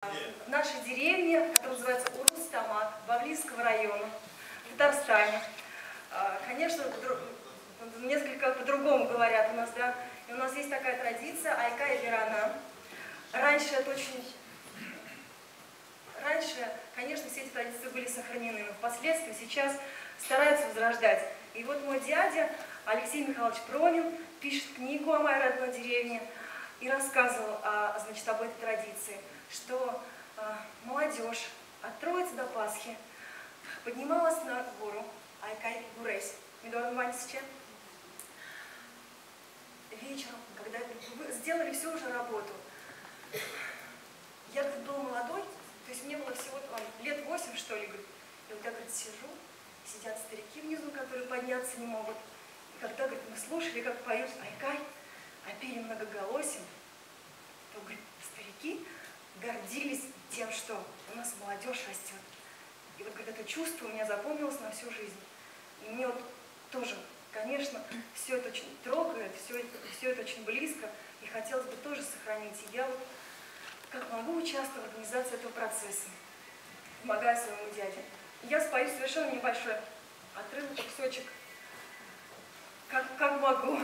В нашей деревне, которая называется Урус-Тамак, Бавлийского района, в Татарстане. Конечно, несколько по-другому говорят у нас, да. И у нас есть такая традиция айка и верана. Раньше, конечно, все эти традиции были сохранены, но впоследствии сейчас стараются возрождать. И вот мой дядя Алексей Михайлович Пронин пишет книгу о моей родной деревне и рассказывал значит, об этой традиции, что молодежь от Троицы до Пасхи поднималась на гору Айкай Гурейс. Вечером, когда сделали всю уже работу, я был молодой, то есть мне было всего лет 8, что ли, и вот я, говорит, сижу, сидят старики внизу, которые подняться не могут. И когда, говорит, мы слушали, как поют Айкай, а пели многоголосием, то, говорит, старики гордились тем, что у нас молодежь растет. И вот, говорит, это чувство у меня запомнилось на всю жизнь. И мне вот тоже, конечно, все это очень трогает, все это очень близко, и хотелось бы тоже сохранить. И я вот как могу участвовать в организации этого процесса, помогая своему дяде. Я спою совершенно небольшой отрывок, кусочек, как могу.